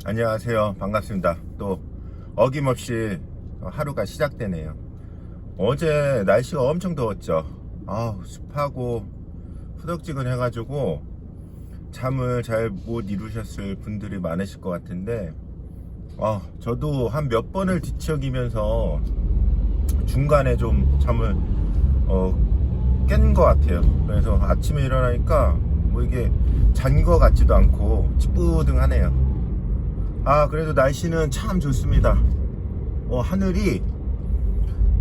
안녕하세요. 반갑습니다. 또 어김없이 하루가 시작되네요. 어제 날씨가 엄청 더웠죠. 습하고 후덥지근해가지고 잠을 잘 못 이루셨을 분들이 많으실 것 같은데, 저도 한 몇 번을 뒤척이면서 중간에 좀 잠을 깬 것 같아요. 그래서 아침에 일어나니까 뭐 이게 잔 것 같지도 않고 찌뿌둥하네요. 그래도 날씨는 참 좋습니다. 하늘이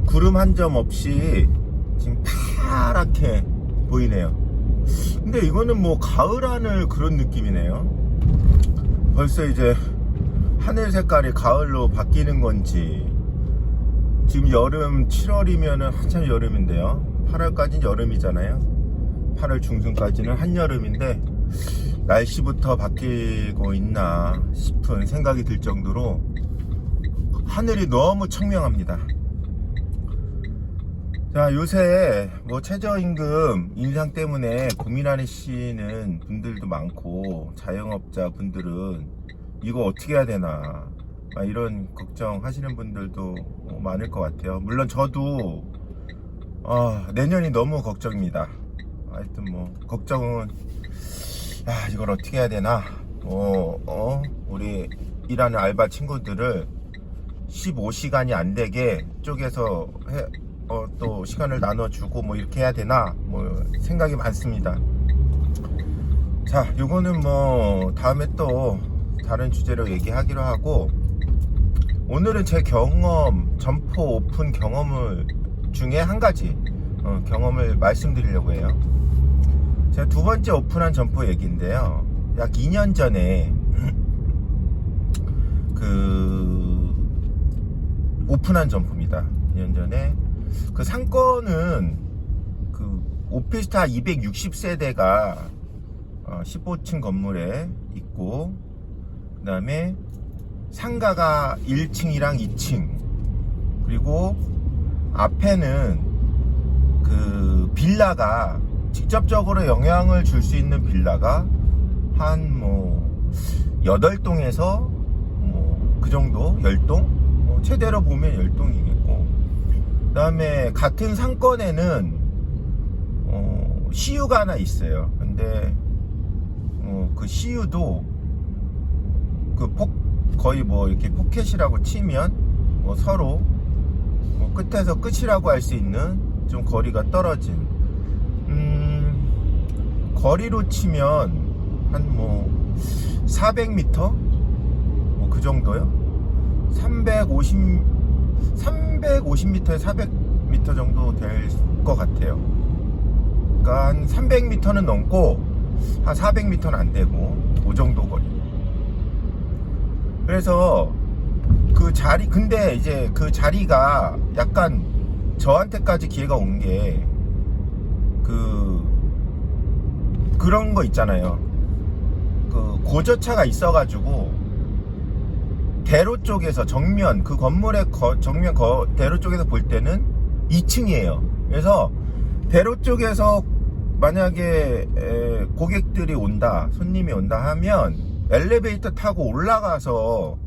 구름 한 점 없이 지금 파랗게 보이네요. 근데 이거는 뭐 가을 하늘 그런 느낌이네요. 벌써 이제 하늘 색깔이 가을로 바뀌는 건지, 지금 여름 7월이면은 한참 여름인데요. 8월까지는 여름이잖아요. 8월 중순까지는 한여름인데 날씨부터 바뀌고 있나 싶은 생각이 들 정도로 하늘이 너무 청명합니다. 자, 요새 뭐 최저임금 인상 때문에 고민하시는 분들도 많고, 자영업자 분들은 이거 어떻게 해야 되나 이런 걱정하시는 분들도 많을 것 같아요. 물론 저도 내년이 너무 걱정입니다. 하여튼 뭐 걱정은 이걸 어떻게 해야 되나. 우리 일하는 알바 친구들을 15시간이 안 되게 쪼개서 또 시간을 나눠주고 뭐 이렇게 해야 되나 생각이 많습니다. 자, 요거는 뭐 다음에 또 다른 주제로 얘기하기로 하고, 오늘은 제 경험, 점포 오픈 경험을 중에 한 가지 경험을 말씀드리려고 해요. 제가 두 번째 오픈한 점포 얘기인데요. 약 2년 전에 오픈한 점포입니다. 2년 전에 그 상권은 오피스타 260세대가 15층 건물에 있고, 그 다음에 상가가 1층이랑 2층, 그리고 앞에는 빌라가 직접적으로 영향을 줄 수 있는 빌라가 한 8동에서 그 정도, 10동? 최대로 보면 10동이겠고, 그 다음에 같은 상권에는 CU가 하나 있어요. 근데 그 CU도 거의 이렇게 포켓이라고 치면 서로 끝에서 끝이라고 할 수 있는 좀 거리가 떨어진, 거리로 치면 한 400m? 그 정도요? 350m에 400m 정도 될 것 같아요. 그러니까 한 300m는 넘고 한 400m는 안 되고, 그 정도 거리. 그래서 근데 이제 그 자리가 약간 저한테까지 기회가 온 게 그런 거 있잖아요. 고저차가 있어가지고 대로 쪽에서 정면, 그 건물의 정면 대로 쪽에서 볼 때는 2층이에요. 그래서 대로 쪽에서 만약에 고객들이 온다, 손님이 온다 하면 엘리베이터 타고 올라가서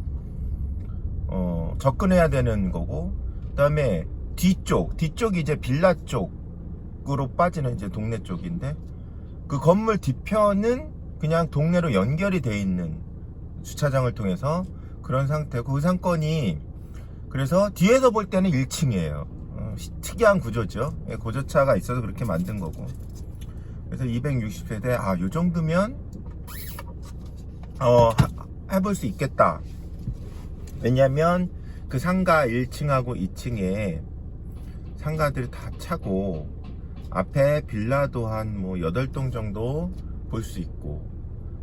접근해야 되는 거고, 그 다음에 뒤쪽이 이제 빌라 쪽으로 빠지는 이제 동네 쪽인데, 그 건물 뒤편은 그냥 동네로 연결이 돼 있는 주차장을 통해서 그런 상태고, 그 상권이 그래서 뒤에서 볼 때는 1층이에요. 특이한 구조죠. 고저차가 있어서 그렇게 만든 거고. 그래서 260세대, 요 정도면 해볼 수 있겠다. 왜냐면 그 상가 1층하고 2층에 상가들이 다 차고, 앞에 빌라도 한 8동 정도 볼 수 있고,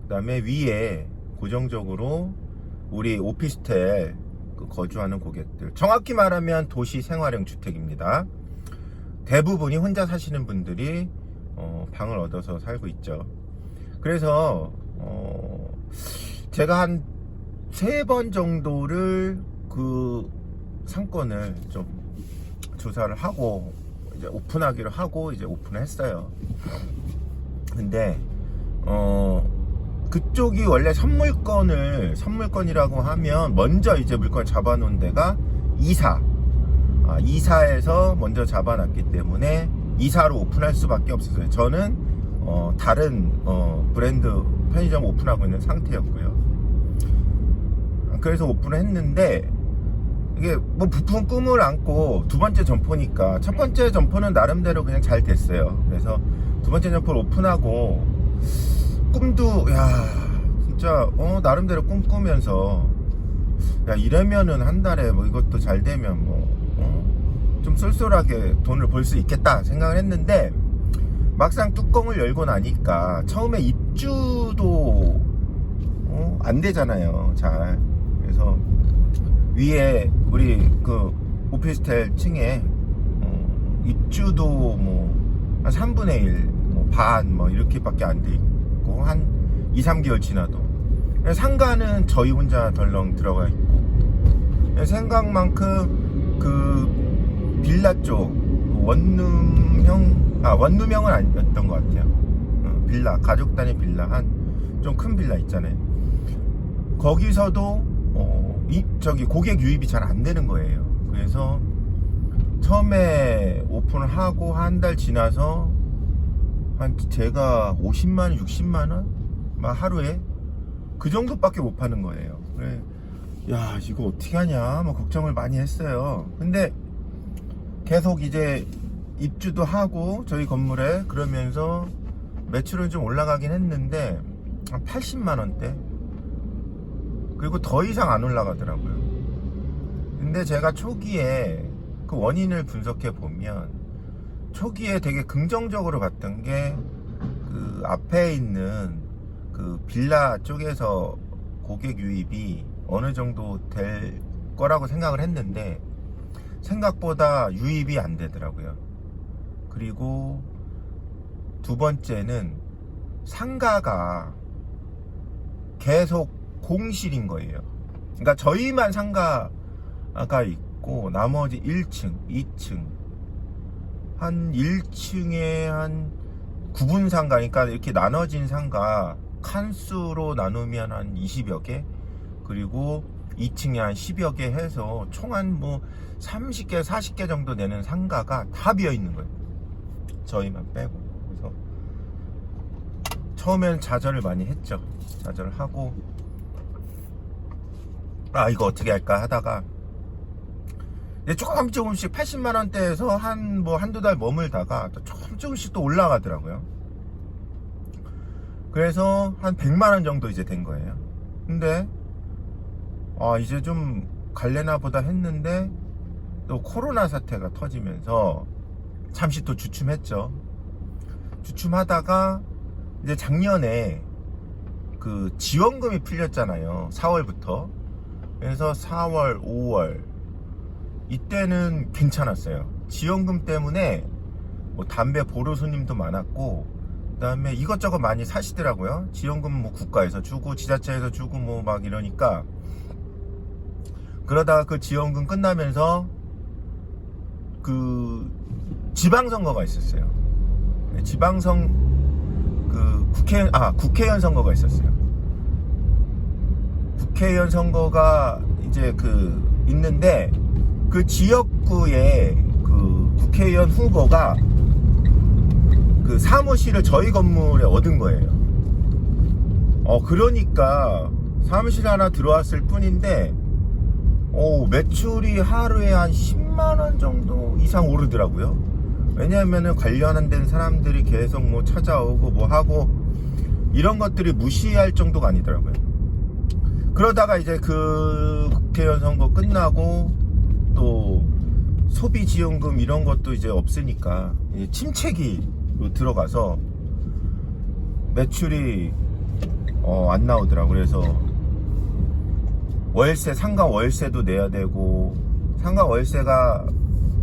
그 다음에 위에 고정적으로 우리 오피스텔 거주하는 고객들, 정확히 말하면 도시 생활형 주택입니다. 대부분이 혼자 사시는 분들이 방을 얻어서 살고 있죠. 그래서 제가 한 3번 정도를 그 상권을 좀 조사를 하고 이제 오픈하기로 하고 이제 오픈을 했어요. 근데 그쪽이 원래 선물권이라고 하면 먼저 이제 물건 잡아놓은 데가 이사에서 먼저 잡아놨기 때문에 이사로 오픈할 수밖에 없었어요. 저는 다른 브랜드 편의점 오픈하고 있는 상태였고요. 그래서 오픈을 했는데 이게 뭐 부푼 꿈을 안고 두 번째 점포니까 첫 번째 점포는 나름대로 그냥 잘 됐어요. 그래서 두 번째 점포를 오픈하고 꿈도 진짜 나름대로 꿈꾸면서 이러면은 한 달에 뭐 이것도 잘 되면 뭐 좀 쏠쏠하게 돈을 벌 수 있겠다 생각을 했는데 막상 뚜껑을 열고 나니까 처음에 입주도 안 되잖아요, 잘. 그래서 위에 우리 그 오피스텔 층에 입주도 뭐 한 3분의 1, 뭐 반 뭐 이렇게밖에 안 돼 있고 한 2, 3개월 지나도 상가는 저희 혼자 덜렁 들어가 있고 생각만큼 그 빌라 쪽 원룸형은 아니었던 것 같아요. 빌라, 가족 단위 빌라, 한 좀 큰 빌라 있잖아요. 거기서도 고객 유입이 잘 안 되는 거예요. 그래서 처음에 오픈을 하고 한 달 지나서 한 제가 50만원, 60만원 막 하루에 그 정도밖에 못 파는 거예요. 그래, 이거 어떻게 하냐 뭐 걱정을 많이 했어요. 근데 계속 이제 입주도 하고 저희 건물에 그러면서 매출은 좀 올라가긴 했는데 한 80만원대, 그리고 더 이상 안 올라가더라고요. 근데 제가 초기에 그 원인을 분석해 보면 초기에 되게 긍정적으로 봤던 게 그 앞에 있는 그 빌라 쪽에서 고객 유입이 어느 정도 될 거라고 생각을 했는데 생각보다 유입이 안 되더라고요. 그리고 두 번째는 상가가 계속 공실인 거예요. 그러니까 저희만 상가가 있고 나머지 1층, 2층, 한 1층에 한 9분 상가, 그러니까 이렇게 나눠진 상가 칸수로 나누면 한 20여 개, 그리고 2층에 한 10여 개 해서 총 한 뭐 30개, 40개 정도 되는 상가가 다 비어 있는 거예요. 저희만 빼고. 그래서 처음엔 좌절을 많이 했죠. 좌절을 하고 이거 어떻게 할까 하다가 조금씩 80만원대에서 한두 달 머물다가 또 조금씩 또 올라가더라고요. 그래서 한 100만원 정도 이제 된 거예요. 근데 이제 좀 갈래나 보다 했는데 또 코로나 사태가 터지면서 잠시 또 주춤했죠. 주춤하다가 이제 작년에 그 지원금이 풀렸잖아요. 4월부터. 그래서 4월, 5월 이때는 괜찮았어요. 지원금 때문에 뭐 담배 보러 손님도 많았고, 그 다음에 이것저것 많이 사시더라고요. 지원금 뭐 국가에서 주고 지자체에서 주고 뭐 막 이러니까. 그러다가 그 지원금 끝나면서 그 지방선거가 있었어요. 국회의원 선거가 있었어요. 국회의원 선거가 이제 있는데 그 지역구에 그 국회의원 후보가 그 사무실을 저희 건물에 얻은 거예요. 그러니까 사무실 하나 들어왔을 뿐인데 매출이 하루에 한 10만원 정도 이상 오르더라고요. 왜냐하면은 관련된 사람들이 계속 뭐 찾아오고 뭐 하고 이런 것들이 무시할 정도가 아니더라고요. 그러다가 이제 그 국회의원 선거 끝나고 또 소비지원금 이런 것도 이제 없으니까 침체기로 들어가서 매출이 안 나오더라고요. 그래서 상가 월세도 내야 되고, 상가 월세가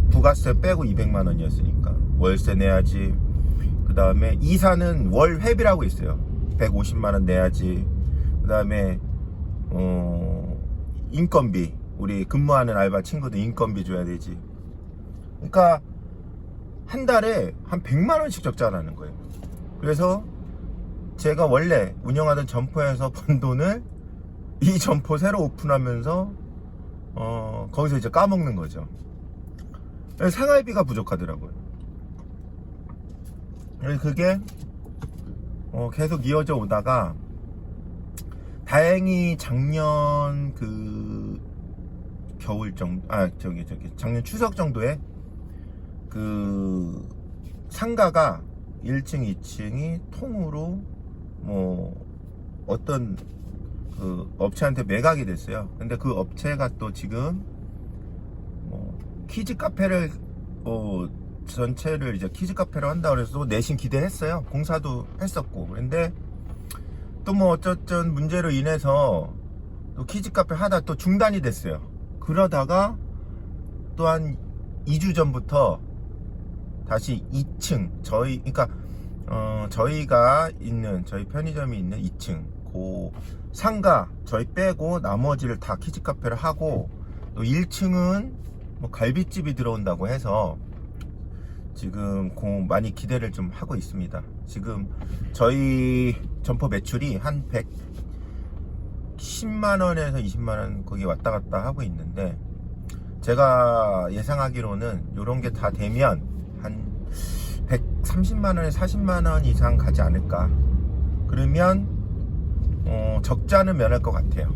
부가세 빼고 200만원이었으니까 월세 내야지. 그 다음에 이사는 월 회비라고 있어요. 150만원 내야지. 그 다음에 인건비, 우리 근무하는 알바 친구들 인건비 줘야 되지. 그러니까 한 달에 한 100만원씩 적자라는 거예요. 그래서 제가 원래 운영하던 점포에서 번 돈을 이 점포 새로 오픈하면서 거기서 이제 까먹는 거죠. 생활비가 부족하더라고요. 그게 계속 이어져 오다가 다행히 작년 그 겨울 정도, 작년 추석 정도에 그 상가가 1층, 2층이 통으로 뭐 어떤 그 업체한테 매각이 됐어요. 근데 그 업체가 또 지금 뭐 키즈 카페를 전체를 이제 키즈 카페로 한다 그래서 내심 기대했어요. 공사도 했었고. 근데 또 뭐 어쩌전 문제로 인해서 또 키즈 카페 하다 또 중단이 됐어요. 그러다가 또 한 2주 전부터 다시 2층 그러니까 저희가 있는 저희 편의점이 있는 2층 그 상가 저희 빼고 나머지를 다 키즈 카페를 하고 또 1층은 뭐 갈비집이 들어온다고 해서 지금 많이 기대를 좀 하고 있습니다. 지금 저희 점포 매출이 한 110만원에서 20만원 거기 왔다 갔다 하고 있는데, 제가 예상하기로는 요런 게 다 되면 한 130만원에 40만원 이상 가지 않을까. 그러면 적자는 면할 것 같아요.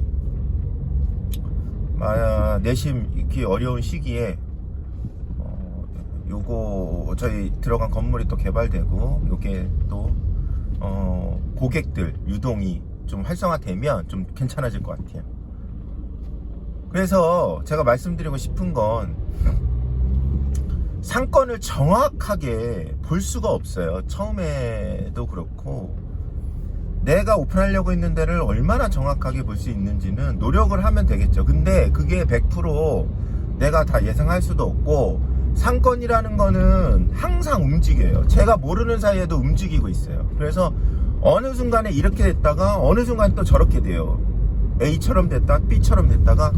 내심 이렇게 어려운 시기에 요거 저희 들어간 건물이 또 개발되고 요게 또 고객들 유동이 좀 활성화되면 좀 괜찮아질 것 같아요. 그래서 제가 말씀드리고 싶은 건 상권을 정확하게 볼 수가 없어요. 처음에도 그렇고 내가 오픈하려고 있는 데를 얼마나 정확하게 볼 수 있는지는 노력을 하면 되겠죠. 근데 그게 100% 내가 다 예상할 수도 없고, 상권이라는 거는 항상 움직여요. 제가 모르는 사이에도 움직이고 있어요. 그래서 어느 순간에 이렇게 됐다가 어느 순간 또 저렇게 돼요. A처럼 됐다 B처럼 됐다가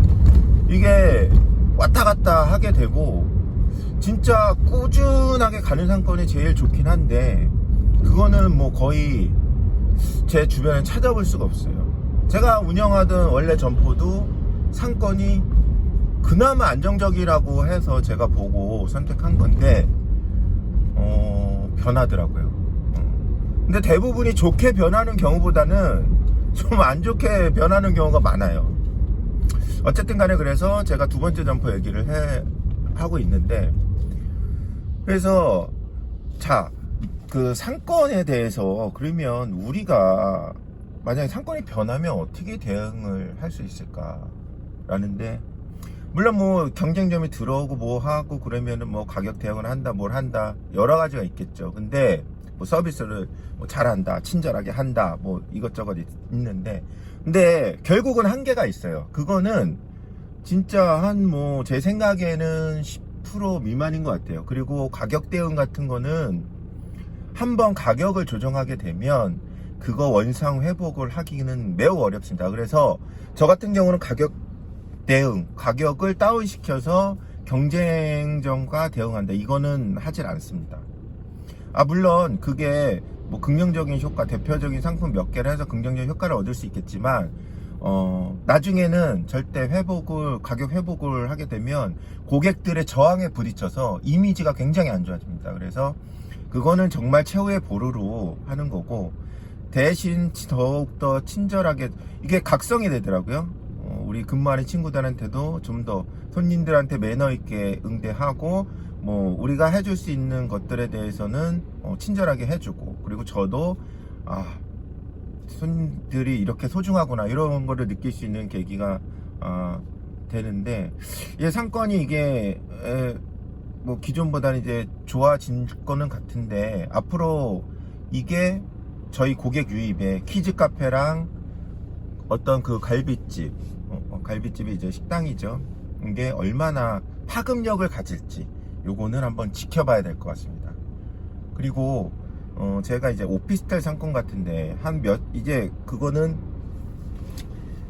이게 왔다 갔다 하게 되고, 진짜 꾸준하게 가는 상권이 제일 좋긴 한데 그거는 뭐 거의 제 주변에 찾아볼 수가 없어요. 제가 운영하던 원래 점포도 상권이 그나마 안정적이라고 해서 제가 보고 선택한 건데 변하더라고요. 근데 대부분이 좋게 변하는 경우보다는 좀 안 좋게 변하는 경우가 많아요. 어쨌든 간에 그래서 제가 두 번째 점포 얘기를 하고 있는데, 그래서 그 상권에 대해서 그러면 우리가 만약에 상권이 변하면 어떻게 대응을 할 수 있을까 라는데, 물론 뭐 경쟁점이 들어오고 뭐 하고 그러면은 뭐 가격 대응을 한다 뭘 한다 여러 가지가 있겠죠. 근데 뭐 서비스를 뭐 잘한다 친절하게 한다 뭐 이것저것 있는데, 근데 결국은 한계가 있어요. 그거는 진짜 한 뭐 제 생각에는 10% 미만인 것 같아요. 그리고 가격 대응 같은 거는 한번 가격을 조정하게 되면 그거 원상 회복을 하기는 매우 어렵습니다. 그래서 저 같은 경우는 가격을 다운시켜서 경쟁점과 대응한다, 이거는 하질 않습니다. 물론 그게 뭐 긍정적인 효과, 대표적인 상품 몇 개를 해서 긍정적인 효과를 얻을 수 있겠지만 나중에는 절대 가격 회복을 하게 되면 고객들의 저항에 부딪혀서 이미지가 굉장히 안 좋아집니다. 그래서 그거는 정말 최후의 보루로 하는 거고, 대신 더욱더 친절하게 이게 각성이 되더라고요. 우리 근무하는 친구들한테도 좀 더 손님들한테 매너 있게 응대하고, 뭐 우리가 해줄 수 있는 것들에 대해서는 친절하게 해주고, 그리고 저도 손님들이 이렇게 소중하구나 이런 거를 느낄 수 있는 계기가 되는데, 상권이 이게 뭐 기존보다는 이제 좋아진 거는 같은데, 앞으로 이게 저희 고객 유입에 키즈 카페랑 어떤 그 갈비집, 갈비집이 이제 식당이죠. 이게 얼마나 파급력을 가질지 요거는 한번 지켜봐야 될 것 같습니다. 그리고 제가 이제 오피스텔 상권 같은데 이제 그거는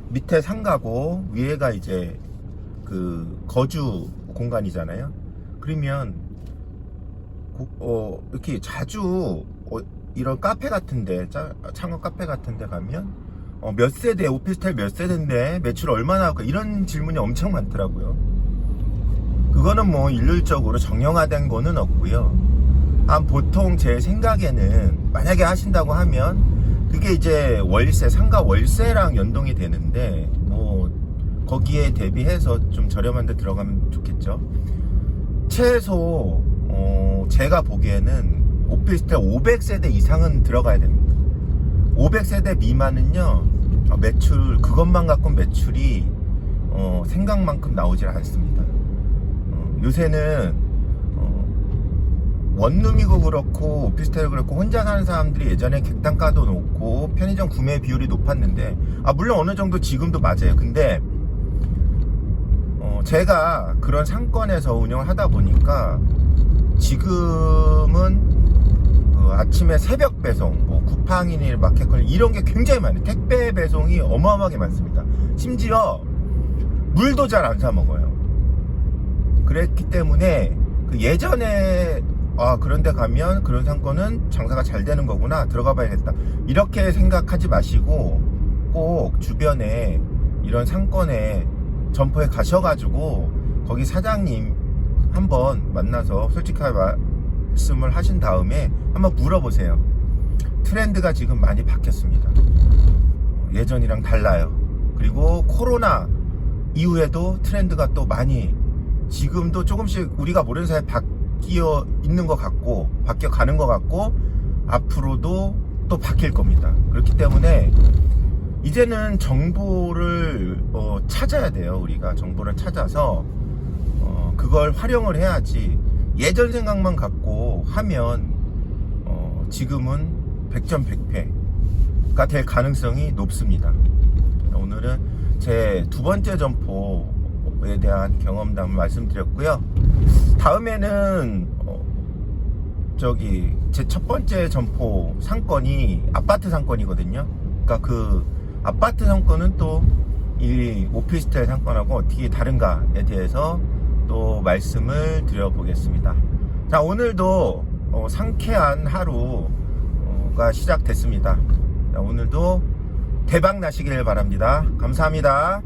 밑에 상가고 위에가 이제 그 거주 공간이잖아요. 그러면 이렇게 자주 이런 카페 같은데, 창업 카페 같은데 가면 몇 세대, 오피스텔 몇 세대인데 매출 얼마나 할까, 이런 질문이 엄청 많더라고요. 그거는 뭐 일률적으로 정형화된 거는 없고요. 보통 제 생각에는 만약에 하신다고 하면 그게 이제 월세, 상가 월세랑 연동이 되는데, 뭐 거기에 대비해서 좀 저렴한 데 들어가면 좋겠죠. 최소 제가 보기에는 오피스텔 500세대 이상은 들어가야 됩니다. 500세대 미만은요, 매출, 그것만 갖고는 매출이 생각만큼 나오질 않습니다. 요새는 원룸이고 그렇고 오피스텔 그렇고 혼자 사는 사람들이 예전에 객단가도 높고 편의점 구매 비율이 높았는데, 물론 어느 정도 지금도 맞아요. 근데 제가 그런 상권에서 운영을 하다 보니까 지금은 아침에 새벽 배송, 뭐 쿠팡이니 마켓컬리 이런 게 굉장히 많아요. 택배 배송이 어마어마하게 많습니다. 심지어 물도 잘 안 사 먹어요. 그랬기 때문에 그 예전에 그런데 가면 그런 상권은 장사가 잘 되는 거구나, 들어가 봐야겠다, 이렇게 생각하지 마시고 꼭 주변에 이런 상권에 점포에 가셔가지고 거기 사장님 한번 만나서 솔직하게 말씀을 하신 다음에 한번 물어보세요. 트렌드가 지금 많이 바뀌었습니다. 예전이랑 달라요. 그리고 코로나 이후에도 트렌드가 또 많이, 지금도 조금씩 우리가 모르는 사이에 바뀌어 있는 것 같고 바뀌어 가는 것 같고 앞으로도 또 바뀔 겁니다. 그렇기 때문에 이제는 정보를 찾아야 돼요. 우리가 정보를 찾아서 그걸 활용을 해야지, 예전 생각만 갖고 하면 지금은 100점 100패가 될 가능성이 높습니다. 오늘은 제 두 번째 점포에 대한 경험담을 말씀드렸고요. 다음에는 제 첫 번째 점포 상권이 아파트 상권이거든요. 그러니까 그 아파트 상권은 또 이 오피스텔 상권하고 어떻게 다른가에 대해서 또 말씀을 드려보겠습니다. 자, 오늘도 상쾌한 하루가 시작됐습니다. 자, 오늘도 대박 나시길 바랍니다. 감사합니다.